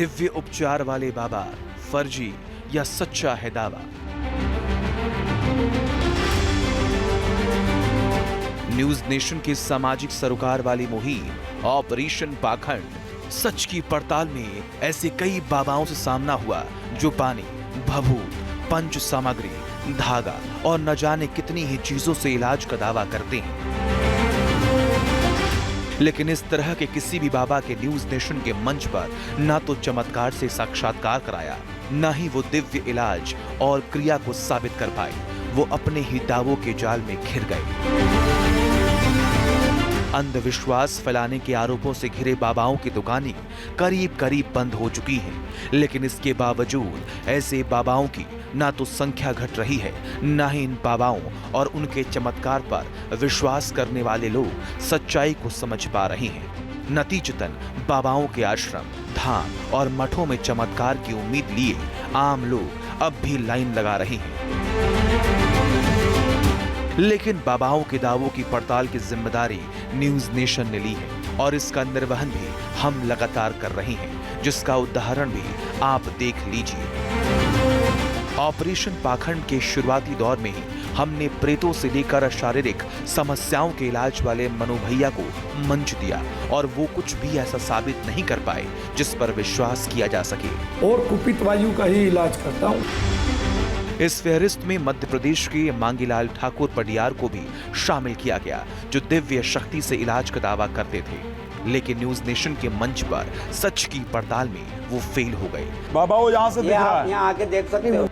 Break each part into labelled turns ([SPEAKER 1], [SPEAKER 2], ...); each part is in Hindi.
[SPEAKER 1] दिव्य उपचार वाले बाबा फर्जी या सच्चा है दावा? न्यूज नेशन की सामाजिक सरोकार वाली मुहिम ऑपरेशन पाखंड, सच की पड़ताल में ऐसे कई बाबाओं से सामना हुआ जो पानी, भभूत, पंच सामग्री, धागा और न जाने कितनी ही चीजों से इलाज का दावा करते हैं। लेकिन इस तरह के किसी भी बाबा के न्यूज नेशन के मंच पर ना तो चमत्कार से साक्षात्कार कराया, ना ही वो दिव्य इलाज और क्रिया को साबित कर पाए। वो अपने ही दावों के जाल में घिर गए। अंधविश्वास फैलाने के आरोपों से घिरे बाबाओं की दुकानें करीब करीब बंद हो चुकी हैं, लेकिन इसके बावजूद ऐसे बाबाओं की ना तो संख्या घट रही है, ना ही इन बाबाओं और उनके चमत्कार पर विश्वास करने वाले लोग सच्चाई को समझ पा रहे हैं। नतीजतन बाबाओं के आश्रम, धाम और मठों में चमत्कार की उम्मीद लिए आम लोग अब भी लाइन लगा रहे हैं। लेकिन बाबाओं के दावों की पड़ताल की जिम्मेदारी न्यूज नेशन ने ली है और इसका निर्वहन भी हम लगातार कर रहे हैं, जिसका उदाहरण भी आप देख लीजिए। ऑपरेशन पाखंड के शुरुआती दौर में ही हमने प्रेतों से लेकर शारीरिक समस्याओं के इलाज वाले मनु भैया को मंच दिया और वो कुछ भी ऐसा साबित नहीं कर पाए जिस पर विश्वास किया जा सके।
[SPEAKER 2] और कुपित वायु का ही इलाज करता हूँ।
[SPEAKER 1] इस फहरिस्त में मध्य प्रदेश के मांगीलाल ठाकुर पडियार को भी शामिल किया गया, जो दिव्य शक्ति से इलाज का दावा करते थे, लेकिन न्यूज नेशन के मंच पर सच की पड़ताल में वो फेल हो गए।
[SPEAKER 3] बाबा वो यहाँ से दिख रहा है,
[SPEAKER 4] यहाँ आके देख सकते हो।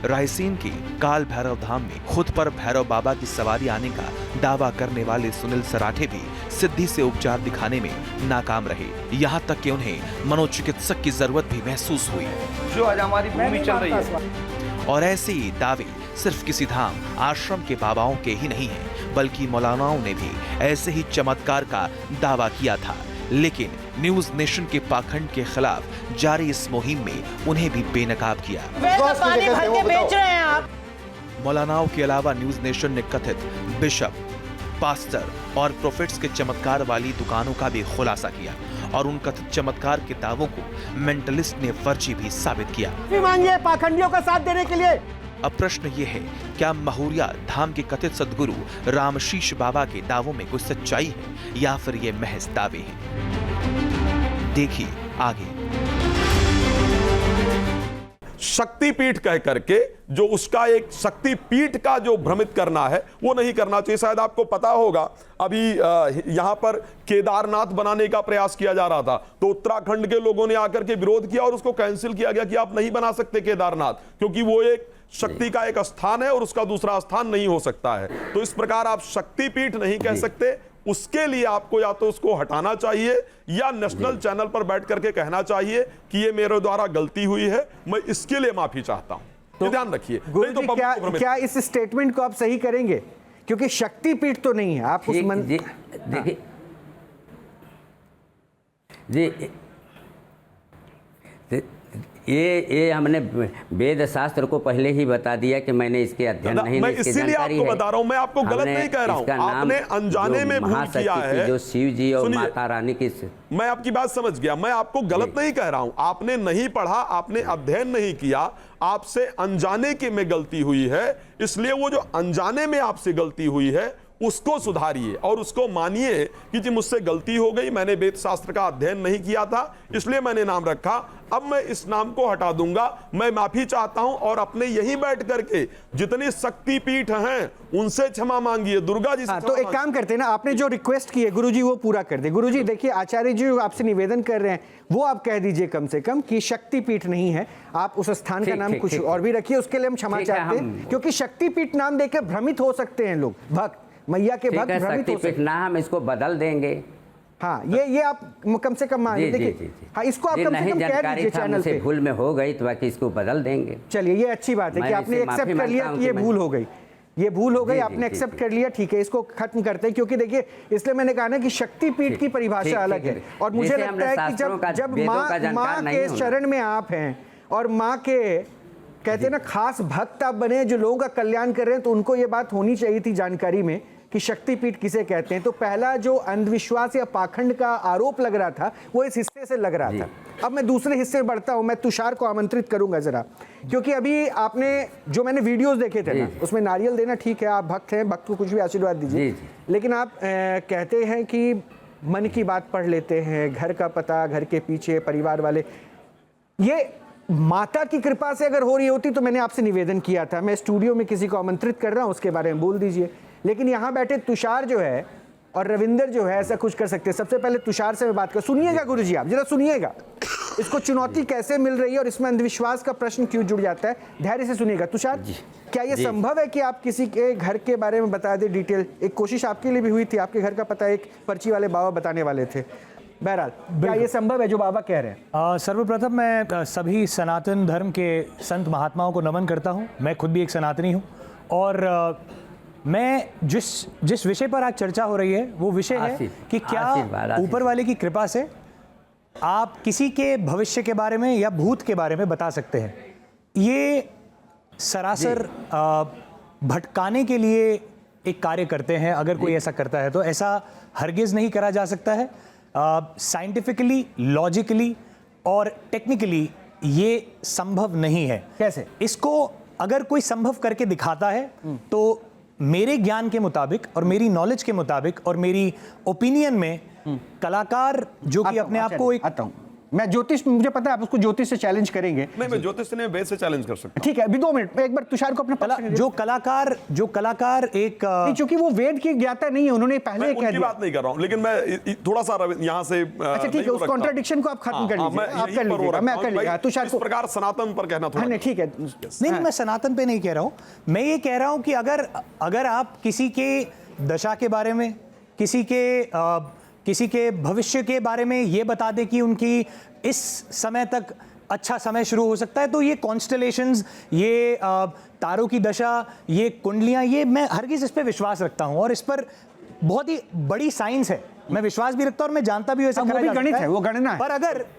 [SPEAKER 1] रायसेन के काल भैरव धाम में खुद पर भैरव बाबा की सवारी आने का दावा करने वाले सुनील सराठे भी सिद्धि से उपचार दिखाने में नाकाम रहे। यहाँ तक कि उन्हें मनोचिकित्सक की जरूरत भी महसूस हुई।
[SPEAKER 4] जो आज हमारी भूमि चल रही है।
[SPEAKER 1] और ऐसे ही दावे सिर्फ किसी धाम, आश्रम के बाबाओं के ही नहीं हैं, बल्कि मौलानाओं ने भी ऐसे ही चमत्कार का दावा किया था। लेकिन न्यूज नेशन के पाखंड के खिलाफ जारी इस मुहिम में उन्हें भी बेनकाब किया।
[SPEAKER 5] पानी भर के बेच रहे हैं आप।
[SPEAKER 1] मौलानाओं के अलावा न्यूज नेशन ने कथित बिशप, पास्टर और प्रोफेट्स के चमत्कार वाली दुकानों का भी खुलासा किया और उन कथित चमत्कार के दावों को मेंटलिस्ट ने फर्जी भी साबित किया।
[SPEAKER 5] मांगिए पाखंडियों का साथ देने के लिए।
[SPEAKER 1] अब प्रश्न ये है, क्या महुरिया धाम के कथित सद्गुरु रामशीष बाबा के दावों में कोई सच्चाई है या फिर ये महज दावे हैं? देखिए आगे।
[SPEAKER 3] शक्तिपीठ कह करके जो उसका एक शक्तिपीठ का जो भ्रमित करना है वो नहीं करना चाहिए। शायद आपको पता होगा अभी यहां पर केदारनाथ बनाने का प्रयास किया जा रहा था, तो उत्तराखंड के लोगों ने आकर के विरोध किया और उसको कैंसिल किया गया कि आप नहीं बना सकते केदारनाथ, क्योंकि वो एक शक्ति का एक स्थान है और उसका दूसरा स्थान नहीं हो सकता है। तो इस प्रकार आप शक्तिपीठ नहीं कह सकते। उसके लिए आपको या तो उसको हटाना चाहिए या नेशनल चैनल पर बैठ करके कहना चाहिए कि ये मेरे द्वारा गलती हुई है, मैं इसके लिए माफी चाहता हूं। तो ध्यान रखिए।
[SPEAKER 5] गुरुजी, क्या इस स्टेटमेंट को आप सही करेंगे? क्योंकि शक्तिपीठ तो नहीं है। आप उस
[SPEAKER 4] देखिए जी, ये हमने वेद शास्त्र को पहले ही बता दिया कि मैंने इसके अध्ययन नहीं,
[SPEAKER 3] मैं इसीलिए आपको बता रहा हूं, मैं आपको गलत नहीं कह रहा हूं। आपने अनजाने में भूल किया है।
[SPEAKER 4] जो शिव जी और माता रानी की,
[SPEAKER 3] मैं आपकी बात समझ गया, मैं आपको गलत नहीं कह रहा हूं। आपने नहीं पढ़ा, आपने अध्ययन नहीं किया, आपसे अनजाने की में गलती हुई है। इसलिए वो जो अनजाने में आपसे गलती हुई है उसको सुधारिए और उसको मानिए कि जी मुझसे गलती हो गई, मैंने वेद शास्त्र का अध्ययन नहीं किया था, इसलिए मैंने नाम रखा, अब मैं इस नाम को हटा दूंगा, मैं माफी चाहता हूं। और अपने यहीं बैठ करके जितनी शक्तिपीठ हैं उनसे क्षमा मांगिए, दुर्गा जी से।
[SPEAKER 5] तो एक काम करते हैं ना, आपने जो रिक्वेस्ट की है गुरुजी वो पूरा कर दे। गुरुजी देखिए, आचार्य जी आपसे निवेदन कर रहे हैं, वो आप कह दीजिए कम से कम कि शक्तिपीठ नहीं है, आप उस स्थान का नाम कुछ और भी रखिए। उसके लिए हम क्षमा चाहते हैं, क्योंकि शक्तिपीठ नाम देकर भ्रमित हो सकते हैं लोग, भक्त मैया के भक्त भ्रमित हो सकते हैं।
[SPEAKER 4] ना हम इसको बदल देंगे।
[SPEAKER 5] हाँ, ये आप कम से कम मान देखिए। हाँ, इसको आप कम से कम कह दीजिए चैनल पे।
[SPEAKER 4] भूल में हो गई तो बाकी इसको बदल देंगे।
[SPEAKER 5] चलिए, ये अच्छी बात है कि आपने एक्सेप्ट कर लिया कि ये भूल हो गई, ये भूल हो गई, आपने एक्सेप्ट कर लिया, ठीक है, इसको खत्म करते हैं। क्योंकि देखिए, इसलिए मैंने कहा ना कि शक्तिपीठ की परिभाषा अलग है, और मुझे लगता है कि जब माँ के शरण में आप हैं और माँ के कहते हैं ना खास भक्त आप बने जो लोगों का कल्याण कर रहे हैं, तो उनको ये बात होनी चाहिए थी जानकारी में कि शक्तिपीठ किसे कहते हैं, तो पहला जो अंधविश्वास या पाखंड का आरोप लग रहा था वो इस हिस्से से लग रहा था। अब मैं दूसरे हिस्से में बढ़ता हूं, मैं तुषार को आमंत्रित करूंगा जरा, क्योंकि अभी आपने जो मैंने वीडियोस देखे थे ना, उसमें नारियल देना ठीक है, आप भक्त हैं, भक्त को कुछ भी आशीर्वाद दीजिए, लेकिन आप कहते हैं कि मन की बात पढ़ लेते हैं, घर का पता, घर के पीछे, परिवार वाले, ये माता की कृपा से अगर हो रही होती तो मैंने आपसे निवेदन किया था, मैं स्टूडियो में किसी को आमंत्रित कर रहा हूं, उसके बारे में बोल दीजिए। लेकिन यहां बैठे तुषार जो है और रविंदर जो है ऐसा कुछ कर सकते हैं। सबसे पहले तुषार से मैं बात कर, सुनिएगा गुरुजी, आप जरा सुनिएगा, इसको चुनौती कैसे मिल रही है और इसमें अंधविश्वास का प्रश्न क्यों जुड़ जाता है, धैर्य से सुनिएगा। तुषार, क्या ये संभव है कि आप किसी के घर के बारे में बता दें डिटेल? एक कोशिश आपके लिए भी हुई थी, आपके घर का पता एक पर्ची वाले बाबा बताने वाले थे, बहरहाल क्या ये संभव है जो बाबा कह रहे हैं?
[SPEAKER 6] सर्वप्रथम मैं सभी सनातन धर्म के संत महात्माओं को नमन करता हूं। मैं खुद भी एक सनातनी हूं और मैं जिस विषय पर आज चर्चा हो रही है वो विषय है कि क्या ऊपर वाले की कृपा से आप किसी के भविष्य के बारे में या भूत के बारे में बता सकते हैं। ये सरासर भटकाने के लिए एक कार्य करते हैं। अगर कोई ऐसा करता है तो ऐसा हरगिज नहीं करा जा सकता है। साइंटिफिकली, लॉजिकली और टेक्निकली ये संभव नहीं है।
[SPEAKER 5] कैसे?
[SPEAKER 6] इसको अगर कोई संभव करके दिखाता है तो मेरे ज्ञान के मुताबिक और मेरी नॉलेज के मुताबिक और मेरी ओपिनियन में कलाकार जो कि अपने आप को एक
[SPEAKER 5] आता हूं मैं, ज्योतिष, मुझे पता है आप उसको ज्योतिष से चैलेंज करेंगे।
[SPEAKER 3] नहीं, मैं ज्योतिष से नहीं, वेद से चैलेंज कर सकता हूं।
[SPEAKER 5] ठीक है, अभी 2 मिनट एक बार तुषार को अपना
[SPEAKER 6] जो कलाकार एक
[SPEAKER 5] चूंकि वो वेद की ज्ञाता नहीं है, उन्होंने पहले कह दिया।
[SPEAKER 3] बात नहीं कर रहा हूं, लेकिन मैं थोड़ा सा यहाँ से
[SPEAKER 5] अच्छा ठीक है, उस कॉन्ट्रडिक्शन को आप खत्म कर लीजिए, आप कर लीजिएगा, मैं कर लूंगा। तुषार
[SPEAKER 3] इस प्रकार सनातन पर कहना थोड़ा
[SPEAKER 5] नहीं, ठीक है,
[SPEAKER 6] नहीं, मैं सनातन पे नहीं कह रहा हूं। मैं ये कह रहा हूं कि अगर आप किसी के दशा के बारे में, किसी के भविष्य के बारे में ये बता दें कि उनकी इस समय तक अच्छा समय शुरू हो सकता है, तो ये कॉन्स्टलेशंस, ये तारों की दशा, ये कुंडलियां, ये मैं हरगिज इस पे विश्वास रखता हूं और इस पर बहुत ही बड़ी साइंस है। मैं विश्वास भी रखता हूं और मैं जानता भी हूं ऐसा
[SPEAKER 5] वो भी गणित है, वो गणना है।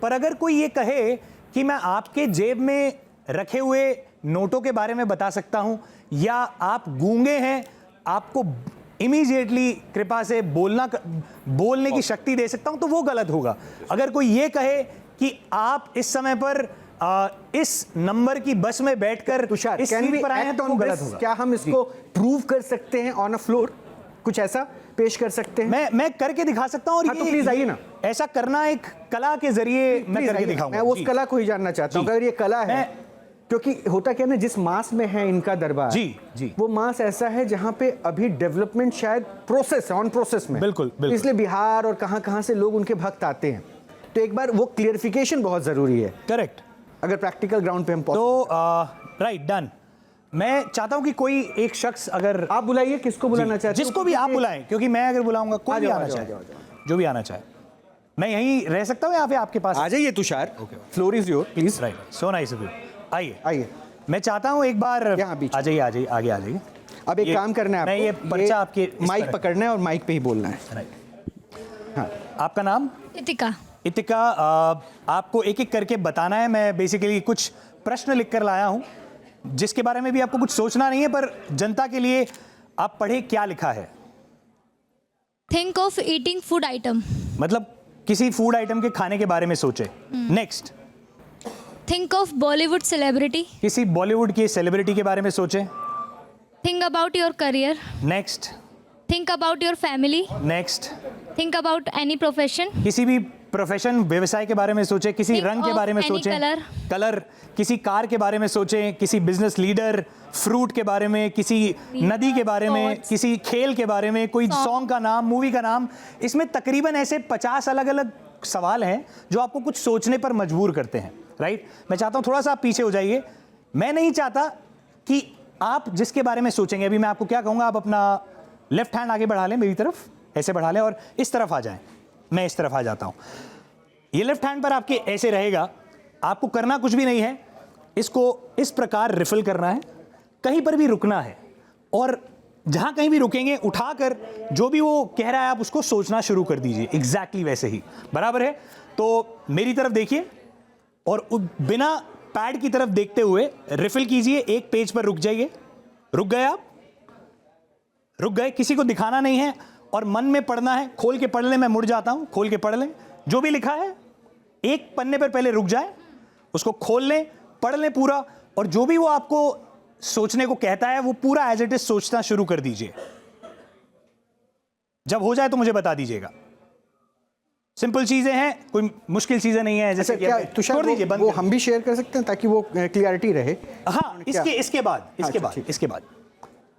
[SPEAKER 6] पर अगर कोई ये कहे कि मैं आपके जेब में रखे हुए नोटों के बारे में बता सकता हूं या आप गूंगे हैं, आपको इमीडिएटली कृपा से बोलने की शक्ति दे सकता हूं, तो वो गलत होगा। अगर कोई ये कहे कि आप इस समय पर इस नंबर की बस में बैठकर
[SPEAKER 5] तुषार,
[SPEAKER 6] इस सीट पर आए हैं, तो वो गलत होगा।
[SPEAKER 5] क्या हम इसको प्रूव कर सकते हैं ऑन अ फ्लोर? कुछ ऐसा पेश कर सकते हैं?
[SPEAKER 6] मैं करके दिखा सकता हूं और
[SPEAKER 5] हाँ, तो प्लीज आइए ना।
[SPEAKER 6] ऐसा करना एक कला के जरिए मैं करके दिखाऊंगा।
[SPEAKER 5] मैं उस कला को ही जानना चाहता हूं, अगर ये कला है, क्योंकि होता क्या ना, जिस मास में है इनका दरबार, जी, वो मास ऐसा है जहां पे अभी डेवलपमेंट शायद प्रोसेस है, ऑन प्रोसेस में।
[SPEAKER 6] बिल्कुल।
[SPEAKER 5] इसलिए बिहार और कहां से लोग उनके भक्त आते हैं, तो एक बार वो क्लियरिफिकेशन बहुत जरूरी है।
[SPEAKER 6] करेक्ट।
[SPEAKER 5] अगर प्रैक्टिकल ग्राउंड पे हम
[SPEAKER 6] तो राइट, डन। मैं चाहता हूं कि कोई एक शख्स, अगर
[SPEAKER 5] आप बुलाइए, किसको बुलाना चाहते हैं?
[SPEAKER 6] जिसको भी आप बुलाएं, क्योंकि मैं अगर बुलाऊंगा कोई भी आना चाहे, जो भी आना चाहे। मैं यहीं रह सकता हूं या फिर आपके पास
[SPEAKER 5] आ जाइए Tushar, floor is your, please.
[SPEAKER 6] Right, so nice of you.
[SPEAKER 5] आइए।
[SPEAKER 6] मैं चाहता हूं एक बार
[SPEAKER 5] यहाँ बीच
[SPEAKER 6] आ जाइए, आगे आ जाइए।
[SPEAKER 5] अब एक काम करना है आपको,
[SPEAKER 6] ये पर्चा आपके
[SPEAKER 5] माइक पकड़ना है और माइक पे ही बोलना है।
[SPEAKER 6] राइट। हाँ, आपका नाम? इतिका। आपको एक एक करके बताना है। मैं बेसिकली कुछ प्रश्न लिख कर लाया हूं जिसके बारे में भी आपको कुछ सोचना नहीं है, पर जनता के लिए आप पढ़े क्या लिखा है।
[SPEAKER 7] Think of eating food item,
[SPEAKER 6] मतलब किसी फूड आइटम के खाने के बारे में सोचे। Next,
[SPEAKER 7] think of Bollywood celebrity,
[SPEAKER 6] किसी बॉलीवुड की सेलिब्रिटी के बारे में सोचे।
[SPEAKER 7] Think about your career,
[SPEAKER 6] next,
[SPEAKER 7] think about your family,
[SPEAKER 6] next,
[SPEAKER 7] think about any profession,
[SPEAKER 6] किसी भी प्रोफेशन, व्यवसाय के बारे में सोचे। किसी
[SPEAKER 7] Think
[SPEAKER 6] रंग के
[SPEAKER 7] of
[SPEAKER 6] बारे में
[SPEAKER 7] any
[SPEAKER 6] सोचे, कलर, किसी कार के बारे में सोचे, किसी बिजनेस लीडर, फ्रूट के बारे में, किसी नदी के बारे में, किसी खेल के बारे में, कोई सॉन्ग का नाम, मूवी का नाम। इसमें तकरीबन ऐसे 50 अलग अलग सवाल हैं जो आपको कुछ सोचने पर मजबूर करते हैं। राइट, मैं चाहता हूं थोड़ा सा आप पीछे हो जाइए। मैं नहीं चाहता कि आप जिसके बारे में सोचेंगे, अभी मैं आपको क्या कहूंगा, आप अपना लेफ्ट हैंड आगे बढ़ा लें, मेरी तरफ ऐसे बढ़ा लें और इस तरफ आ जाएं। मैं इस तरफ आ जाता हूं। ये लेफ्ट हैंड पर आपके ऐसे रहेगा। आपको करना कुछ भी नहीं है, इसको इस प्रकार रिफिल करना है, कहीं पर भी रुकना है और जहां कहीं भी रुकेंगे उठाकर जो भी वो कह रहा है आप उसको सोचना शुरू कर दीजिए। एग्जैक्टली वैसे ही, बराबर है। तो मेरी तरफ देखिए और बिना पैड की तरफ देखते हुए रिफिल कीजिए। एक पेज पर रुक जाइए। रुक गए आप? रुक गए, किसी को दिखाना नहीं है और मन में पढ़ना है। खोल के पढ़ ले, मैं मुड़ जाता हूं, खोल के पढ़ ले, जो भी लिखा है एक पन्ने पर पहले रुक जाए, उसको खोल लें, पढ़ लें पूरा, और जो भी वो आपको सोचने को कहता है वो पूरा एज इट इज सोचना शुरू कर दीजिए। जब हो जाए तो मुझे बता दीजिएगा। सिंपल चीजें हैं, कोई मुश्किल चीजें नहीं है। जैसे
[SPEAKER 5] क्या तुषार,
[SPEAKER 6] छोड़ दीजिए, बंद
[SPEAKER 5] वो
[SPEAKER 6] कर
[SPEAKER 5] हम भी शेयर कर सकते हैं ताकि वो क्लियरिटी रहे।
[SPEAKER 6] हाँ, इसके बाद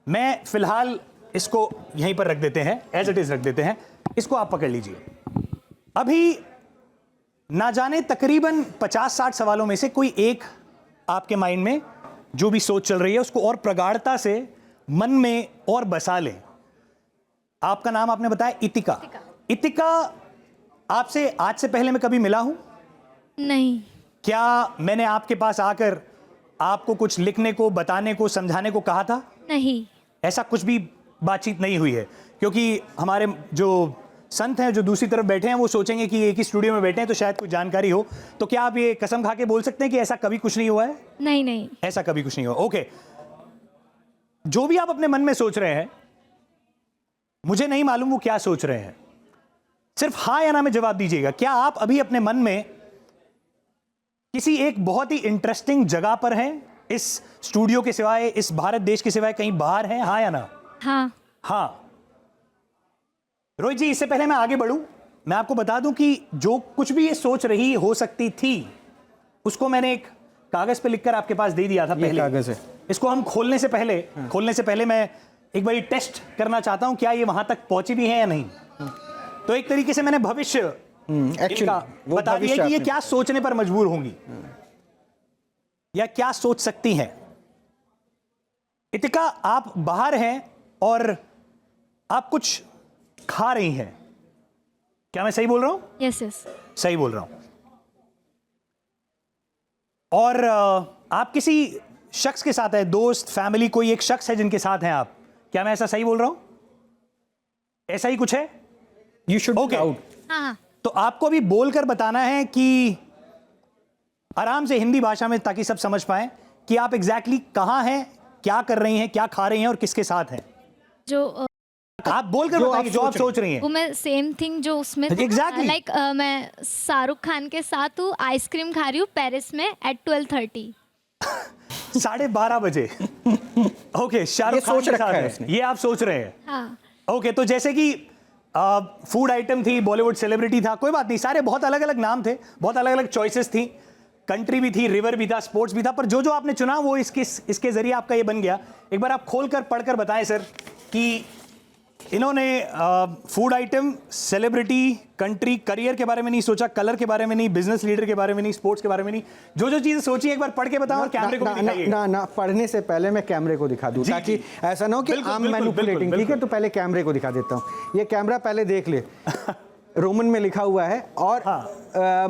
[SPEAKER 6] मैं फिलहाल इसको यहीं पर रख देते हैं, एज इट इज रख देते हैं। इसको आप पकड़ लीजिए। अभी ना जाने तकरीबन 50-60 सवालों में से कोई एक आपके माइंड में जो भी सोच चल रही है उसको और प्रगाढ़ता से मन में और बसा लें। आपका नाम आपने बताया इतिका। इतिका, आपसे आज से पहले मैं कभी मिला हूं?
[SPEAKER 7] नहीं।
[SPEAKER 6] क्या मैंने आपके पास आकर आपको कुछ लिखने को, बताने को, समझाने को कहा था?
[SPEAKER 7] नहीं।
[SPEAKER 6] ऐसा कुछ भी बातचीत नहीं हुई है, क्योंकि हमारे जो संत हैं जो दूसरी तरफ बैठे हैं वो सोचेंगे कि एक ही स्टूडियो में बैठे हैं तो शायद कुछ जानकारी हो। तो क्या आप ये कसम खा के बोल सकते हैं कि ऐसा कभी कुछ नहीं हुआ है?
[SPEAKER 7] नहीं नहीं,
[SPEAKER 6] ऐसा कभी कुछ नहीं हुआ। ओके, जो भी आप अपने मन में सोच रहे हैं, मुझे नहीं मालूम वो क्या सोच रहे हैं, सिर्फ हाँ या ना में जवाब दीजिएगा। क्या आप अभी अपने मन में किसी एक बहुत ही इंटरेस्टिंग जगह पर हैं, इस स्टूडियो के सिवाय, इस भारत देश के सिवाय कहीं बाहर हैं? हाँ या ना?
[SPEAKER 7] हाँ।
[SPEAKER 6] हाँ। रोहित जी, इससे पहले मैं आगे बढ़ूं, मैं आपको बता दूं कि जो कुछ भी ये सोच रही हो सकती थी उसको मैंने एक कागज पे लिखकर आपके पास दे दिया था पहले।
[SPEAKER 5] कागज है।
[SPEAKER 6] इसको हम खोलने से पहले मैं एक बार टेस्ट करना चाहता हूं क्या ये वहां तक पहुंची भी है या नहीं। तो एक तरीके से मैंने भविष्य इनका बता दिया कि ये क्या सोचने पर मजबूर होंगी या क्या सोच सकती हैं। इतिका, आप बाहर हैं और आप कुछ खा रही हैं, क्या मैं सही बोल रहा हूं?
[SPEAKER 7] यस यस,
[SPEAKER 6] सही बोल रहा हूं। और आप किसी शख्स के साथ है, दोस्त, फैमिली, कोई एक शख्स है जिनके साथ हैं आप, क्या मैं ऐसा सही बोल रहा हूं? ऐसा ही कुछ है?
[SPEAKER 5] You should
[SPEAKER 6] okay.
[SPEAKER 7] हाँ।
[SPEAKER 6] तो आपको भी बोलकर बताना है कि आराम से हिंदी भाषा में, ताकि सब समझ पाएं कि आप एग्जैक्टली कहां हैं, क्या कर रही हैं, क्या खा रही हैं और किसके साथ हैं।
[SPEAKER 7] जो
[SPEAKER 6] आप बोलकर बताइए जो आप सोच रही हैं।
[SPEAKER 7] वो मैं सेम थिंग जो उसमें
[SPEAKER 6] Exactly.
[SPEAKER 7] लाइक मैं शाहरुख खान के साथ हूँ, आइसक्रीम खा रही हूँ पेरिस में एट 12:30।
[SPEAKER 6] 12:30 बजे। ओके, शाहरुख खान
[SPEAKER 5] सोच
[SPEAKER 6] के
[SPEAKER 5] रखा
[SPEAKER 6] साथ
[SPEAKER 5] है
[SPEAKER 6] है,
[SPEAKER 5] उसने।
[SPEAKER 6] ये आप सोच रहे हैं।
[SPEAKER 7] हाँ।
[SPEAKER 6] ओके, तो जैसे कि फूड आइटम थी, बॉलीवुड सेलिब्रिटी था, कोई बात नहीं, सारे बहुत अलग अलग नाम थे, बहुत अलग अलग चॉइसेस थी, कंट्री भी थी, रिवर भी था, स्पोर्ट्स भी था, पर जो जो आपने चुना वो इसके जरिए आपका ये बन गया। एक बार आप खोलकर पढ़कर बताएं सर कि इन्होंने food item, celebrity, country, career के बारे में नहीं सोचा, कलर के बारे में नहीं, बिजनेस लीडर के बारे में नहीं, स्पोर्ट्स के बारे में नहीं, जो जो चीजें सोची एक बार पढ़ के बताओ और कैमरे को भी दिखाइए।
[SPEAKER 5] ना पढ़ने से पहले मैं कैमरे को दिखा दूं, ताकि ऐसा ना हो कि I'm manipulating, ठीक है? तो पहले कैमरे को दिखा देता हूं। ये कैमरा पहले देख ले। रोमन में लिखा हुआ है। और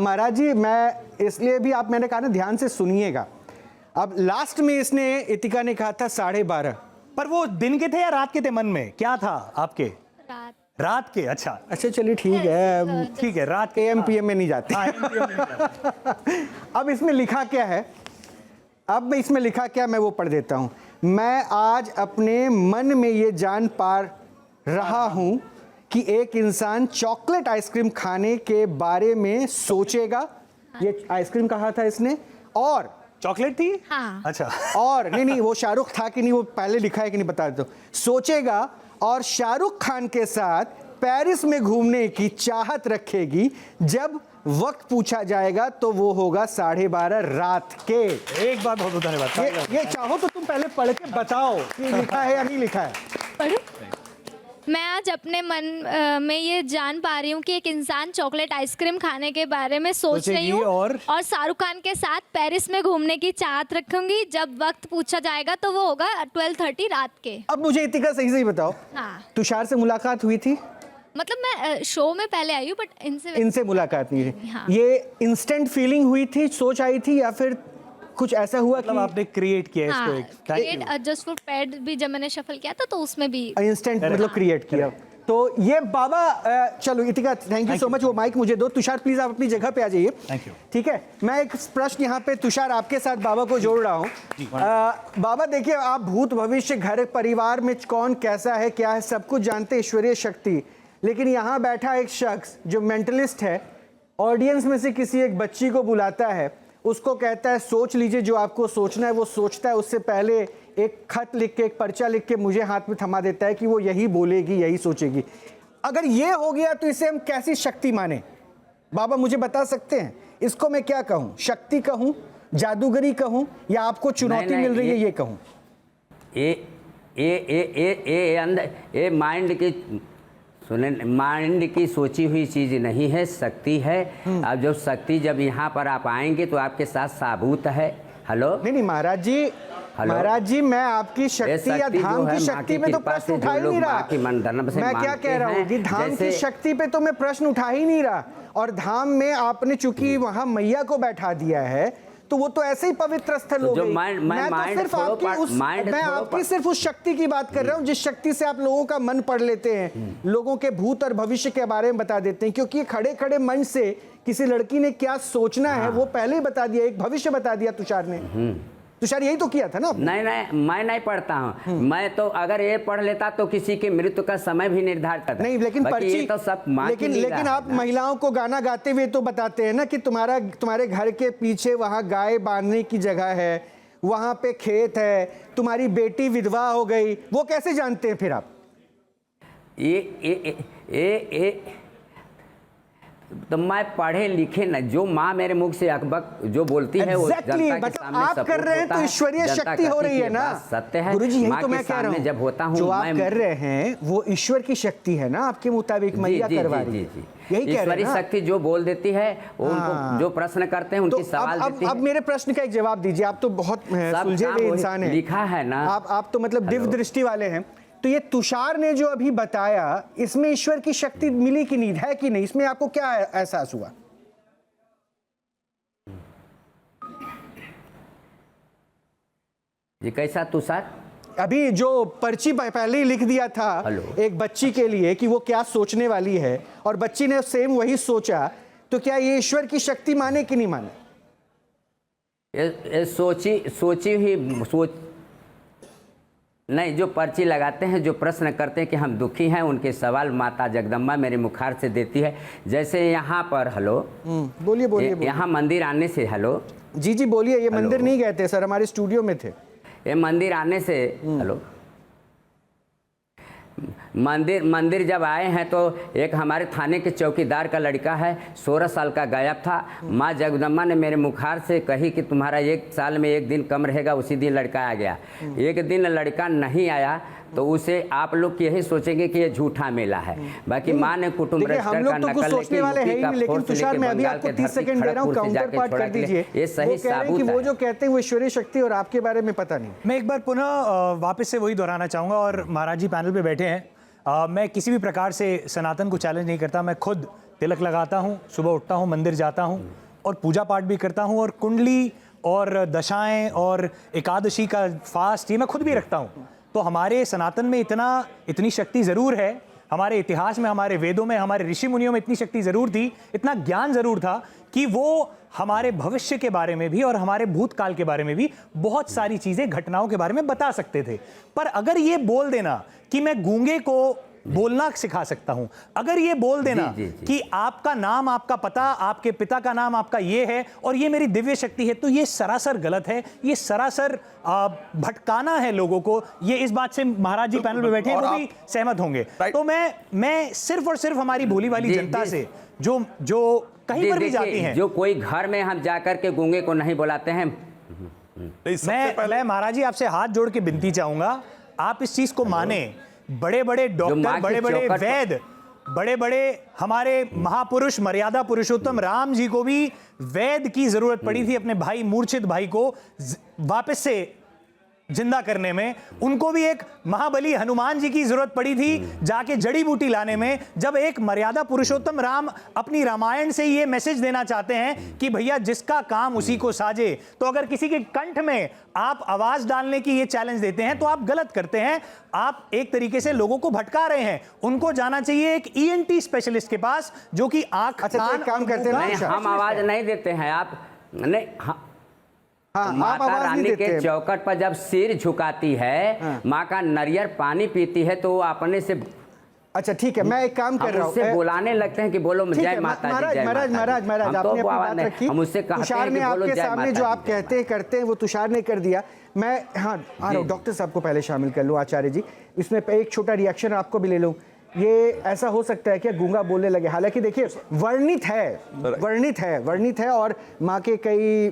[SPEAKER 5] महाराज जी, मैं इसलिए भी, आप, मैंने कहा ना, ध्यान से सुनिएगा। अब लास्ट में इसने, इतिका ने कहा था 12:30,
[SPEAKER 6] पर वो दिन के थे या रात के थे? मन में क्या था आपके? रात के। अच्छा
[SPEAKER 5] चलिए ठीक है,
[SPEAKER 6] ठीक है, रात के।
[SPEAKER 5] AM PM में नहीं जाते। अब इसमें लिखा क्या है, मैं वो पढ़ देता हूं। मैं आज अपने मन में ये जान पा रहा हूं कि एक इंसान चॉकलेट आइसक्रीम खाने के बारे में सोचेगा। ये आइसक्रीम कहा था इसने, और
[SPEAKER 6] चॉकलेट थी।
[SPEAKER 7] हाँ।
[SPEAKER 6] अच्छा।
[SPEAKER 5] और नहीं, वो शाहरुख था कि नहीं, वो पहले लिखा है कि नहीं बता दो। सोचेगा और शाहरुख खान के साथ पेरिस में घूमने की चाहत रखेगी। जब वक्त पूछा जाएगा तो वो होगा 12:30 रात के।
[SPEAKER 6] एक बात बहुत धन्यवाद।
[SPEAKER 5] ये चाहो तो तुम पहले पढ़ के बताओ कि लिखा है या नहीं लिखा है।
[SPEAKER 7] पढ़ो। मैं आज अपने मन में ये जान पा रही हूँ कि एक इंसान चॉकलेट आइसक्रीम खाने के बारे में सोच रही हूँ
[SPEAKER 6] और
[SPEAKER 7] शाहरुख खान के साथ पेरिस में घूमने की चाहत रखूंगी। जब वक्त पूछा जाएगा तो वो होगा 12:30 रात के।
[SPEAKER 5] अब मुझे इतिका सही बताओ,
[SPEAKER 7] हाँ।
[SPEAKER 5] तुषार से मुलाकात हुई थी?
[SPEAKER 7] मतलब मैं शो में पहले आई हूँ, बट
[SPEAKER 5] इनसे मुलाकात नहीं हुई।
[SPEAKER 7] हाँ।
[SPEAKER 5] ये इंस्टेंट फीलिंग हुई थी, सोच आई थी, या फिर कुछ ऐसा हुआ
[SPEAKER 6] मतलब
[SPEAKER 5] कि
[SPEAKER 6] आपने क्रिएट किया इसको?
[SPEAKER 7] क्रिएट जस्ट फॉर पैड भी जब मैंने शफल किया था तो उसमें भी
[SPEAKER 5] इंस्टेंट मतलब क्रिएट किया? तो ये बाबा चलो इतिका, थैंक यू सो मच। वो माइक मुझे दो। तुषार प्लीज आप अपनी जगह पे आ जाइए।
[SPEAKER 6] Thank you.
[SPEAKER 5] ठीक है, मैं एक प्रश्न यहाँ पे तुषार आपके साथ बाबा को जोड़ रहा हूँ। बाबा देखिए, आप भूत भविष्य, घर परिवार में कौन कैसा है क्या है सब कुछ जानते, ईश्वरीय शक्ति, लेकिन यहाँ बैठा एक शख्स जो मेंटलिस्ट है, ऑडियंस में से किसी एक बच्ची को बुलाता है, उसको कहता है सोच लीजिए जो आपको सोचना है, वो सोचता है, उससे पहले एक खत लिख के, एक पर्चा लिख के मुझे हाथ में थमा देता है कि वो यही बोलेगी, यही सोचेगी। अगर ये हो गया तो इसे हम कैसी शक्ति माने? बाबा मुझे बता सकते हैं इसको मैं क्या कहूँ? शक्ति कहूँ, जादूगरी कहूँ, या आपको चुनौती मिल रही है ये कहूँ?
[SPEAKER 4] ये अंदर ये माइंड की, सुने, माइंड की सोची हुई चीज नहीं है, शक्ति है। अब जो शक्ति जब यहाँ पर आप आएंगे तो आपके साथ साबूत है। हेलो,
[SPEAKER 5] नहीं महाराज जी, महाराज जी मैं आपकी शक्ति या धाम की शक्ति पे तो प्रश्न उठा ही नहीं रहा। मैं क्या कह रहा हूँ कि धाम की शक्ति पे तो मैं प्रश्न उठा ही नहीं रहा, और धाम में आपने चूंकि वहां मैया को बैठा दिया है तो वो तो ऐसे ही पवित्र स्थल हो गई। मैं आपकी सिर्फ उस शक्ति की बात कर रहा हूँ जिस शक्ति से आप लोगों का मन पढ़ लेते हैं, लोगों के भूत और भविष्य के बारे में बता देते हैं, क्योंकि खड़े खड़े मन से किसी लड़की ने क्या सोचना है वो पहले ही बता दिया, एक भविष्य बता दिया तुषार ने। तुषार यही तो किया था ना?
[SPEAKER 4] नहीं, मैं नहीं पढ़ता हूँ। मैं तो अगर ये पढ़ लेता तो किसी की मृत्यु का समय भी निर्धारित करता।
[SPEAKER 5] नहीं, लेकिन पर्ची
[SPEAKER 4] तो सब
[SPEAKER 5] लेकिन आप महिलाओं को गाना गाते हुए तो बताते हैं ना कि तुम्हारे घर के पीछे वहाँ गाय बांधने की जगह है, वहाँ पे खेत है, तुम्हारी बेटी विधवा हो गई, वो कैसे जानते हैं फिर आप?
[SPEAKER 4] ये तो मैं पढ़े लिखे न, जो माँ मेरे मुख से अकबक जो बोलती है वो जनता के सामने
[SPEAKER 5] आप कर रहे हैं तो ईश्वरीय शक्ति हो रही है ना?
[SPEAKER 4] सत्य है
[SPEAKER 5] गुरुजी, यही तो मैं कह रहा हूँ।
[SPEAKER 4] जब होता हूँ
[SPEAKER 5] जो आप कर रहे हैं वो ईश्वर की शक्ति है ना आपके मुताबिक, मैया करवा रही है, यही कह रहे हैं।
[SPEAKER 4] शक्ति जो बोल देती है वो उनको जो प्रश्न करते हैं उनकी सवाल देती है।
[SPEAKER 5] अब मेरे प्रश्न का एक जवाब दीजिए। आप तो बहुत सुलझे हुए इंसान हैं, लिखा है ना आप तो मतलब दिव्य दृष्टि वाले हैं। तो ये तुषार ने जो अभी बताया, इसमें ईश्वर की शक्ति मिली कि नहीं, है कि नहीं, इसमें आपको क्या एहसास हुआ?
[SPEAKER 4] ये कैसा तुषार?
[SPEAKER 5] अभी जो पर्ची पहले ही लिख दिया था एक बच्ची के लिए कि वो क्या सोचने वाली है, और बच्ची ने सेम वही सोचा, तो क्या ये ईश्वर की शक्ति माने कि नहीं माने?
[SPEAKER 4] ये सोची हुई नहीं, जो पर्ची लगाते हैं, जो प्रश्न करते हैं कि हम दुखी हैं, उनके सवाल माता जगदम्बा मेरे मुखार से देती है। जैसे यहाँ पर बोलिए यहाँ मंदिर आने से
[SPEAKER 5] जी बोलिए। ये मंदिर नहीं गए थे सर, हमारे स्टूडियो में थे।
[SPEAKER 4] ये मंदिर आने से मंदिर जब आए हैं तो एक हमारे थाने के चौकीदार का लड़का है, 16 साल का गायब था। माँ जगदम्बा ने मेरे मुखार से कही कि तुम्हारा 1 साल में 1 दिन कम रहेगा, उसी दिन लड़का आ गया। एक दिन लड़का नहीं आया तो उसे आप लोग यही सोचेंगे कि ये झूठा मेला है। बाकी माँ ने कुटुंब रजिस्टर का नकल
[SPEAKER 5] सोचने वाले हैं ही, लेकिन तुषार मैं अभी आपको 30 सेकंड दे रहा हूं, काउंटर पार्ट कर दीजिए।
[SPEAKER 4] ये सही साबुत है।
[SPEAKER 5] वो जो कहते हैं वो ईश्वरीय शक्ति, और आपके बारे में पता नहीं।
[SPEAKER 6] मैं एक बार पुनः वापस से वही दोहराना चाहूँगा, और महाराज जी पैनल पे बैठे हैं। मैं किसी भी प्रकार से सनातन को चैलेंज नहीं करता। मैं खुद तिलक लगाता हूँ, सुबह उठता हूँ, मंदिर जाता हूँ और पूजा पाठ भी करता हूँ, और कुंडली और दशाएं और एकादशी का फास्ट ये मैं खुद भी रखता हूँ। तो हमारे सनातन में इतनी शक्ति ज़रूर है, हमारे इतिहास में, हमारे वेदों में, हमारे ऋषि मुनियों में इतनी शक्ति ज़रूर थी, इतना ज्ञान ज़रूर था कि वो हमारे भविष्य के बारे में भी और हमारे भूतकाल के बारे में भी बहुत सारी चीज़ें, घटनाओं के बारे में बता सकते थे। पर अगर ये बोल देना कि मैं गूंगे को बोलना सिखा सकता हूं, अगर ये बोल देना कि आपका नाम, आपका पता, आपके पिता का नाम आपका ये है और ये मेरी दिव्य शक्ति है, तो ये सरासर गलत है, ये सरासर भटकाना है लोगों को। ये इस बात से महाराज जी पैनल पे बैठे हैं वो भी सहमत होंगे। तो मैं सिर्फ और सिर्फ हमारी भोली वाली जनता से जो कहीं पर भी जाती हैं,
[SPEAKER 4] जो कोई घर में हम जाकर के गूंगे को नहीं बुलाते हैं,
[SPEAKER 6] मैं महाराज जी आपसे हाथ जोड़ के विनती चाहूंगा, आप इस चीज को माने। बड़े बड़े डॉक्टर, बड़े बड़े वैद, बड़े बड़े हमारे महापुरुष, मर्यादा पुरुषोत्तम राम जी को भी वैद की जरूरत पड़ी थी अपने भाई मूर्छित भाई को वापस से जिंदा करने में, उनको भी एक महाबली हनुमान जी की जरूरत पड़ी थी जाके जड़ी बूटी लाने में। जब एक मर्यादा पुरुषोत्तम राम अपनी रामायण से ये मैसेज देना चाहते हैं कि भैया जिसका काम उसी को साजे, तो अगर किसी के कंठ में आप आवाज डालने की ये चैलेंज देते हैं तो आप गलत करते हैं। आप एक तरीके से लोगों को भटका रहे हैं। उनको जाना चाहिए एक ENT स्पेशलिस्ट के पास जो कि आंख,
[SPEAKER 5] अच्छा, तो
[SPEAKER 6] कान,
[SPEAKER 5] एक काम करते हैं ना,
[SPEAKER 4] नहीं, हम आवाज नहीं देते हैं। आप नहीं,
[SPEAKER 5] हाँ, आप
[SPEAKER 4] माता
[SPEAKER 5] आवाज नहीं
[SPEAKER 4] रानी
[SPEAKER 5] देते
[SPEAKER 4] के
[SPEAKER 5] हैं।
[SPEAKER 4] चौखट पर जब सिर झुकाती है, माँ का नारियल पानी पीती है, तो वो अपने से
[SPEAKER 5] अच्छा ठीक है, मैं एक काम कर रहा हूँ,
[SPEAKER 4] उससे बुलाने लगते हैं कि बोलो
[SPEAKER 5] ठीक
[SPEAKER 4] जय
[SPEAKER 5] है,
[SPEAKER 4] माता जी,
[SPEAKER 5] महाराज
[SPEAKER 4] जय
[SPEAKER 5] महाराज
[SPEAKER 4] माता
[SPEAKER 5] महाराज
[SPEAKER 4] जी।
[SPEAKER 5] महाराज
[SPEAKER 4] हम
[SPEAKER 5] आपने
[SPEAKER 4] तो
[SPEAKER 5] अपनी
[SPEAKER 4] वो
[SPEAKER 5] बात
[SPEAKER 4] नहीं,
[SPEAKER 5] रखी।
[SPEAKER 4] हम उससे कहते
[SPEAKER 5] तुषार
[SPEAKER 4] हैं
[SPEAKER 5] ने
[SPEAKER 4] कि बोलो
[SPEAKER 5] आपके
[SPEAKER 4] जय
[SPEAKER 5] सामने
[SPEAKER 4] माता
[SPEAKER 5] जो
[SPEAKER 4] जी,
[SPEAKER 5] आप
[SPEAKER 4] जय।
[SPEAKER 5] कहते हैं करते हैं वो तुषार ने कर दिया। मैं हाँ आ रहा हूँ, डॉक्टर साहब को पहले शामिल कर लूँ, आचार्य जी इसमें एक छोटा रिएक्शन आपको भी ले लूँ। ये ऐसा हो सकता है क्या गूंगा बोलने लगे? हालांकि देखिए वर्णित है और माँ के कई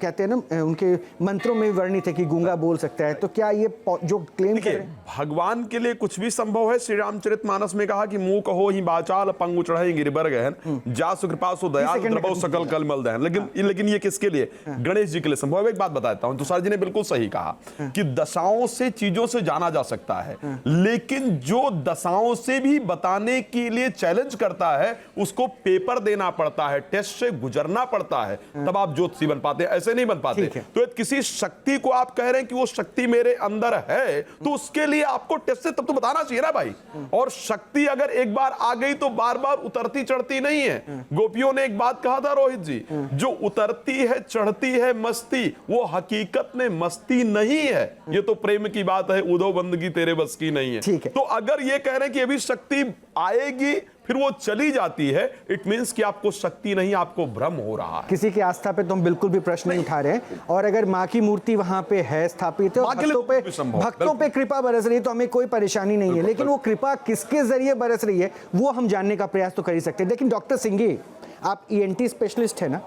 [SPEAKER 5] कहते हैं ना उनके मंत्रों में वर्णित है कि गूंगा बोल सकता है। तो क्या ये जो क्लेम कर रहे हैं
[SPEAKER 3] भगवान के लिए कुछ भी संभव है। श्री रामचरितमानस में कहा कि मुंह कहो ही बाचाल पंगु चढ़े गिरिबर गहन जा सुकृपा सो दयाल द्रवो सकल कलमल दहन। लेकिन ये किसके लिए? गणेश जी के लिए संभव है। एक बात बताता हूं, तुषार जी ने बिल्कुल सही कहा कि दशाओं से चीजों से जाना जा सकता है, लेकिन जो दशाओं से भी बताने के लिए चैलेंज करता है उसको पेपर देना पड़ता है, टेस्ट से गुजरना पड़ता है, तब आप ज्योतिषी बन पाते हैं, ऐसे नहीं बन पाते। तो किसी शक्ति को आप कह रहे हैं कि वो शक्ति मेरे अंदर है, तो उसके लिए आपको टेस्ट से तब तो बताना चाहिए ना भाई। और शक्ति अगर एक बार आ गई तो बार बार उतरती चढ़ती नहीं है। गोपियों ने एक बात कहा था रोहित जी, जो उतरती है चढ़ती है मस्ती, वो हकीकत में मस्ती नहीं है। ये तो प्रेम की बात है, उदो बंदगी तेरे बस की नहीं है।
[SPEAKER 5] ठीक है।
[SPEAKER 3] तो अगर ये कह रहे हैं कि अभी शक्ति आएगी फिर वो चली जाती है, इट मींस कि आपको शक्ति नहीं, आपको भ्रम हो रहा है।
[SPEAKER 5] किसी की आस्था पे तो हम बिल्कुल भी प्रश्न नहीं उठा रहे हैं। और अगर माँ की मूर्ति वहां पे है स्थापित है, भक्तों पे कृपा बरस रही है, तो हमें कोई परेशानी नहीं है। लेकिन वो कृपा किसके जरिए बरस रही है वो हम जानने का प्रयास तो कर ही सकते हैं। लेकिन डॉक्टर सिंघी, आप ENT स्पेशलिस्ट है ना,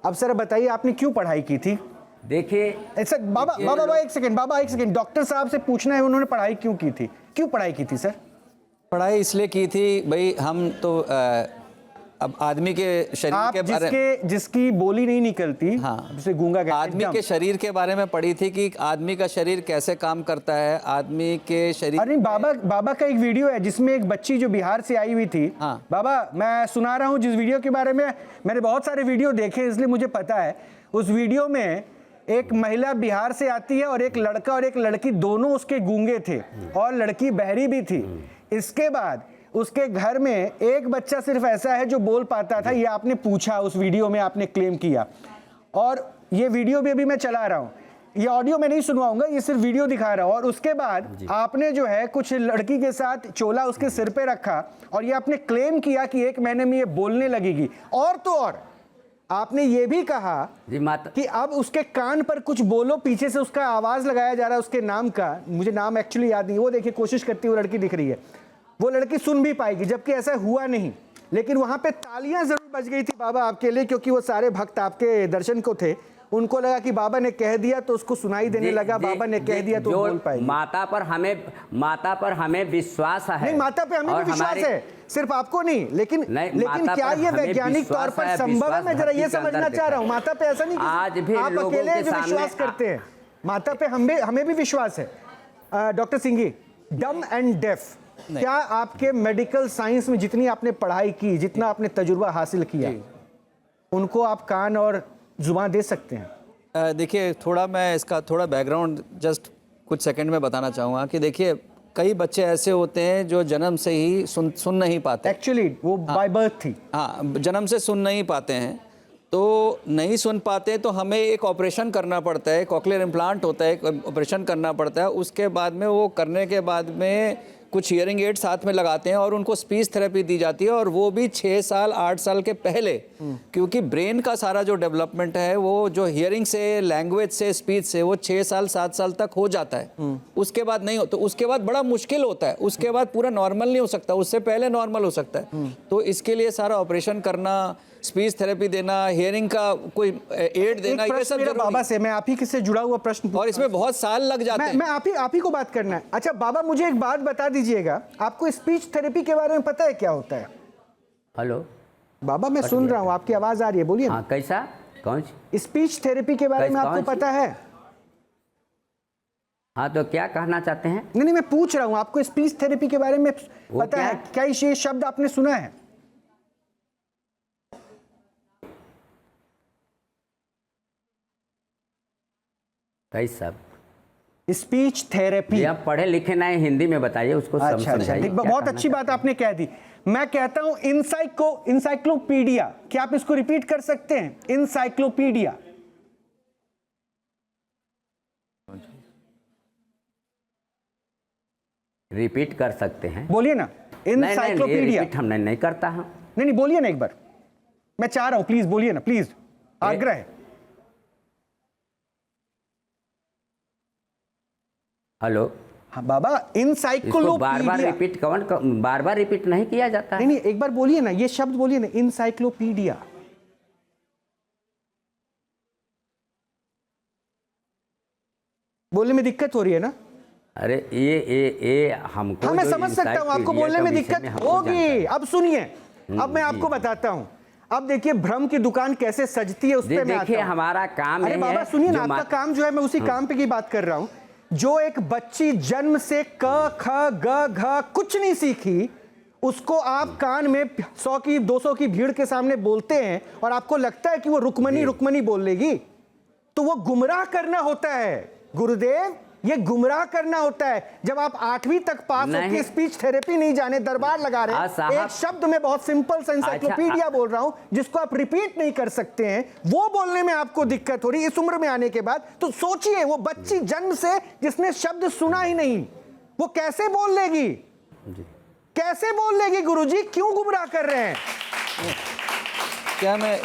[SPEAKER 5] अब सर बताइए आपने क्यों पढ़ाई की थी?
[SPEAKER 4] देखिए
[SPEAKER 5] ऐसा बाबा एक सेकंड, डॉक्टर साहब से पूछना है उन्होंने पढ़ाई क्यों की थी? क्यों पढ़ाई की थी सर?
[SPEAKER 8] पढ़ाई इसलिए की थी भाई, हम तो अब आदमी के शरीर
[SPEAKER 5] आप
[SPEAKER 8] के बारे
[SPEAKER 5] जिसकी बोली नहीं निकलती,
[SPEAKER 8] हाँ,
[SPEAKER 5] जिसे गूंगा कहते हैं,
[SPEAKER 8] आदमी
[SPEAKER 5] एकदम।
[SPEAKER 8] के शरीर के बारे में पढ़ी थी कि आदमी का शरीर कैसे काम करता है, आदमी के शरीर।
[SPEAKER 5] अरे बाबा का एक वीडियो है जिसमें एक बच्ची जो बिहार से आई हुई थी।
[SPEAKER 8] हाँ।
[SPEAKER 5] बाबा मैं सुना रहा हूँ जिस वीडियो के बारे में, मैंने बहुत सारे वीडियो देखे इसलिए मुझे पता है। उस वीडियो में एक महिला बिहार से आती है और एक लड़का और एक लड़की दोनों उसके गूंगे थे और लड़की बहरी भी थी। इसके बाद उसके घर में एक बच्चा सिर्फ ऐसा है जो बोल पाता था, ये आपने पूछा उस वीडियो में, आपने क्लेम किया। और ये वीडियो भी अभी मैं चला रहा हूँ, ये ऑडियो मैं नहीं सुनवाऊंगा, ये सिर्फ वीडियो दिखा रहा हूँ। और उसके बाद आपने जो है कुछ लड़की के साथ चोला उसके सिर पे रखा और ये आपने क्लेम किया कि 1 महीने में ये बोलने लगेगी। और तो और आपने ये भी कहा कि अब उसके कान पर कुछ बोलो, पीछे से उसका आवाज लगाया जा रहा है उसके नाम का, मुझे नाम एक्चुअली याद नहीं। वो देखिए कोशिश करती हुई लड़की दिख रही है, वो लड़की सुन भी पाएगी, जबकि ऐसा हुआ नहीं। लेकिन वहां पे तालियां जरूर बज गई थी बाबा आपके लिए, क्योंकि वो सारे भक्त आपके दर्शन को थे। उनको लगा कि बाबा ने कह दिया तो उसको सुनाई देने लगा, बाबा ने कह दिया तो बोल पाएगी।
[SPEAKER 4] माता पर हमें विश्वास है।
[SPEAKER 5] नहीं, माता पे हमें भी विश्वास है, सिर्फ आपको नहीं। लेकिन क्या ये वैज्ञानिक तौर पर संभव है? मैं जरा ये समझना चाह रहा हूँ। माता पे ऐसा नहीं
[SPEAKER 4] आज भी
[SPEAKER 5] आप अकेले जो विश्वास करते हैं, माता पे हमें भी विश्वास है। डॉक्टर सिंघी, डम एंड डेफ, क्या आपके मेडिकल साइंस में जितनी आपने पढ़ाई की, जितना आपने तजुर्बा हासिल किया, उनको आप कान और जुबान दे सकते हैं?
[SPEAKER 8] देखिए, थोड़ा मैं इसका थोड़ा बैकग्राउंड जस्ट कुछ सेकंड में बताना चाहूँगा कि देखिए कई बच्चे ऐसे होते हैं जो जन्म से ही सुन नहीं पाते।
[SPEAKER 5] एक्चुअली वो बाय बर्थ थी।
[SPEAKER 8] हाँ, जन्म से सुन नहीं पाते हैं, तो नहीं सुन पाते तो हमें एक ऑपरेशन करना पड़ता है, कॉक्लियर इम्प्लांट होता है, एक ऑपरेशन करना पड़ता है। उसके बाद में वो करने के बाद में कुछ हियरिंग एड साथ में लगाते हैं और उनको स्पीच थेरेपी दी जाती है, और वो भी 6 साल 8 साल के पहले, क्योंकि ब्रेन का सारा जो डेवलपमेंट है वो जो हियरिंग से, लैंग्वेज से, स्पीच से वो 6 साल 7 साल तक हो जाता है। उसके बाद नहीं हो, तो उसके बाद बड़ा मुश्किल होता है, उसके बाद पूरा नॉर्मल नहीं हो सकता, उससे पहले नॉर्मल हो सकता है। तो इसके लिए सारा ऑपरेशन करना, स्पीच थेरेपी देना, हियरिंग का कोई एड देना, ये सब
[SPEAKER 5] मेरा बाबा से, मैं आप ही से जुड़ा हुआ प्रश्न,
[SPEAKER 8] और इसमें बहुत साल लग जाते हैं।
[SPEAKER 5] मैं आप ही को बात करना है। अच्छा बाबा, मुझे एक बात बता दीजिएगा, आपको स्पीच थेरेपी के बारे में पता है क्या होता है?
[SPEAKER 4] हेलो
[SPEAKER 5] बाबा, मैं सुन रहा हूँ, आपकी आवाज आ रही है, बोलिए।
[SPEAKER 4] हाँ, कैसा? कौन?
[SPEAKER 5] स्पीच थेरेपी के बारे में आपको पता है?
[SPEAKER 4] हाँ, तो क्या कहना चाहते हैं?
[SPEAKER 5] नहीं, मैं पूछ रहा हूं आपको स्पीच थेरेपी के बारे में पता
[SPEAKER 4] क्या
[SPEAKER 5] है? क्या ये शब्द आपने सुना है?
[SPEAKER 4] कई सब
[SPEAKER 5] स्पीच थेरेपी।
[SPEAKER 4] ये आप पढ़े लिखे ना है, हिंदी में बताइए उसको।
[SPEAKER 5] अच्छा,
[SPEAKER 4] समझाइए
[SPEAKER 5] ठीक,
[SPEAKER 4] क्या
[SPEAKER 5] बहुत
[SPEAKER 4] कहना
[SPEAKER 5] अच्छी बात आपने कह दी। मैं कहता हूं इंसाइक्लोपीडिया, क्या आप इसको रिपीट कर सकते हैं? इंसाइक्लोपीडिया।
[SPEAKER 4] रिपीट कर सकते हैं?
[SPEAKER 5] बोलिए ना, इंसाइक्लोपीडिया।
[SPEAKER 4] रिपीट हम नहीं करता हूं।
[SPEAKER 5] नहीं, बोलिए ना एक बार, मैं चाह रहा हूं, प्लीज बोलिए ना, प्लीज, आग्रह है।
[SPEAKER 4] हेलो।
[SPEAKER 5] हाँ बाबा,
[SPEAKER 4] इसको
[SPEAKER 5] इंसाइक्लोपीडिया।
[SPEAKER 4] बार बार रिपीट नहीं किया जाता है।
[SPEAKER 5] नहीं, एक बार बोलिए ना, ये शब्द बोलिए ना, इंसाइक्लोपीडिया। बोलने में दिक्कत हो रही है ना?
[SPEAKER 4] अरे ये हमको,
[SPEAKER 5] हाँ, मैं समझ सकता हूँ आपको बोलने में दिक्कत होगी। अब सुनिए, अब मैं आपको बताता हूँ। अब देखिए भ्रम की दुकान कैसे सजती है, उस पे मैं आता हूँ।
[SPEAKER 4] हमारा काम
[SPEAKER 5] अरे बाबा सुनिए ना, आपका काम जो है, मैं उसी काम पे की बात कर रहा हूँ। जो एक बच्ची जन्म से क ख ग घ कुछ नहीं सीखी, उसको आप कान में 100 की 200 की भीड़ के सामने बोलते हैं और आपको लगता है कि वो रुक्मणी रुक्मणी बोल लेगी, तो वो गुमराह करना होता है गुरुदेव, ये गुमराह करना होता है। जब आप 8वीं तक पास होकर स्पीच थेरेपी नहीं जाने, दरबार लगा रहे हैं, एक शब्द में बहुत सिंपल एनसाइक्लोपीडिया बोल रहा हूं जिसको आप रिपीट नहीं कर सकते हैं, वो बोलने में आपको दिक्कत हो रही है इस उम्र में आने के बाद। तो सोचिए, वो बच्ची जन्म से जिसने शब्द सुना ही नहीं, वो कैसे बोल लेगी? कैसे बोल लेगी गुरुजी? क्यों गुमराह कर रहे हैं?
[SPEAKER 8] मैं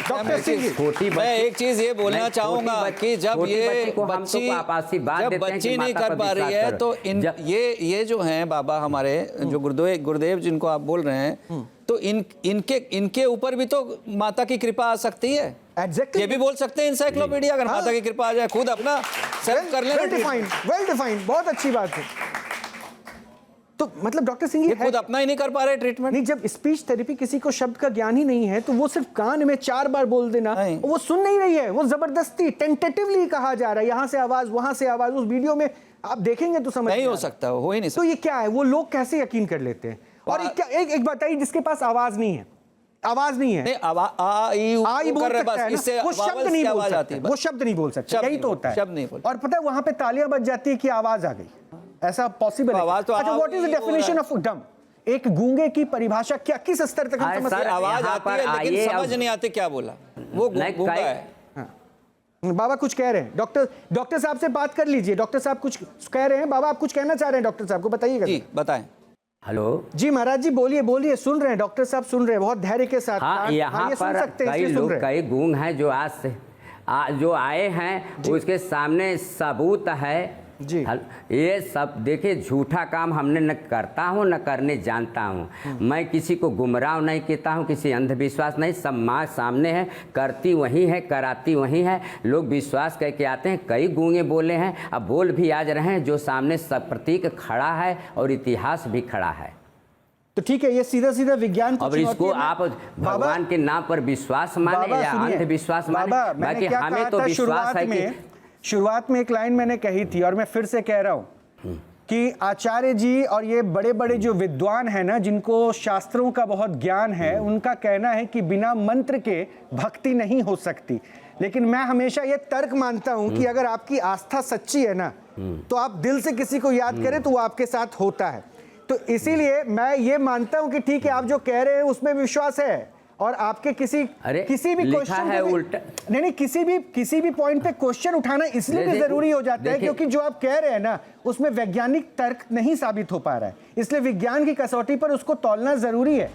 [SPEAKER 8] एक चीज ये बोलना चाहूंगा कि जब ये बच्ची नहीं कर पा रही है, तो ये जो हैं बाबा हमारे, जो गुरुदेव जिनको आप बोल रहे हैं, तो इनके ऊपर भी तो माता की कृपा आ सकती है।
[SPEAKER 5] Exactly.
[SPEAKER 8] ये भी बोल सकते हैं इंसाइक्लोपीडिया, अगर माता की कृपा आ जाए, खुद अपना सेल्फ कर लेना।
[SPEAKER 5] वेल डिफाइंड, बहुत अच्छी बात है। तो मतलब डॉक्टर सिंह,
[SPEAKER 8] ये खुद अपना ही नहीं कर पा रहे ट्रीटमेंट।
[SPEAKER 5] नहीं, जब स्पीच थेरेपी किसी को शब्द का ज्ञान ही नहीं है, तो वो सिर्फ कान में 4 बार बोल देना, वो सुन नहीं रही है, वो जबरदस्ती टेंटेटिवली कहा जा रहा है, यहां से आवाज वहां से आवाज। उस वीडियो में आप देखेंगे तो समझ
[SPEAKER 8] नहीं हो सकता, हो ही नहीं सकता।
[SPEAKER 5] तो ये क्या है? वो लोग कैसे यकीन कर लेते हैं? और एक बताइए, जिसके पास आवाज नहीं है, आवाज नहीं है,
[SPEAKER 8] आई बोल सकता है ना,
[SPEAKER 5] वो शब्द नहीं बोल सकता, वो शब्द नहीं बोल सकता, यही तो होता है। और पता है वहां पे तालियां बज जाती है कि आवाज आ गई, ऐसा पॉसिबल है? अच्छा, what is the definition of डम? एक गूंगे की परिभाषा क्या, किस स्तर तक हम समझ सकते हैं?
[SPEAKER 8] आवाज आती है लेकिन समझ नहीं आती क्या बोला, वो गूंगा है।
[SPEAKER 5] बाबा कुछ कह रहे हैं, डॉक्टर साहब से बात कर लीजिए। डॉक्टर साहब कुछ कह रहे हैं। बाबा आप कुछ कहना चाह रहे हैं डॉक्टर साहब को, बताइएगा।
[SPEAKER 8] जी बताएं।
[SPEAKER 4] हेलो
[SPEAKER 5] जी महाराज जी, बोलिए, सुन रहे हैं, डॉक्टर साहब सुन रहे हैं बहुत धैर्य के साथ।
[SPEAKER 4] हाँ, यहाँ पर कई गूंग हैं जो आज से जो आए हैं, उसके सामने सबूत है
[SPEAKER 5] जी।
[SPEAKER 4] ये सब देखिए, झूठा काम हमने न करता हूँ न करने जानता हूँ। मैं किसी को गुमराह नहीं कहता हूँ, किसी अंधविश्वास नहीं, सब माँ सामने है, करती वही है, कराती वही है। लोग विश्वास करके आते हैं। कई गूंगे बोले हैं, अब बोल भी आज रहे हैं, जो सामने सब प्रतीक खड़ा है और इतिहास भी खड़ा है।
[SPEAKER 5] तो ठीक है, ये सीधा विज्ञान।
[SPEAKER 4] अब इसको आप भगवान के नाम पर विश्वास माने या अंधविश्वास माने, बाकी हमें तो विश्वास है कि
[SPEAKER 5] शुरुआत में एक लाइन मैंने कही थी और मैं फिर से कह रहा हूं कि आचार्य जी और ये बड़े बड़े जो विद्वान हैं ना, जिनको शास्त्रों का बहुत ज्ञान है, उनका कहना है कि बिना मंत्र के भक्ति नहीं हो सकती। लेकिन मैं हमेशा ये तर्क मानता हूं कि अगर आपकी आस्था सच्ची है ना, तो आप दिल से किसी को याद करें तो वो आपके साथ होता है। तो इसीलिए मैं ये मानता हूं कि ठीक है, आप जो कह रहे हैं उसमें विश्वास है, और आपके किसी भी क्वेश्चन है उल्टा नहीं, किसी भी पॉइंट पे क्वेश्चन उठाना इसलिए भी जरूरी हो जाता है क्योंकि जो आप कह रहे हैं ना, उसमें वैज्ञानिक तर्क नहीं साबित हो पा रहा है, इसलिए विज्ञान की कसौटी पर उसको तौलना जरूरी है।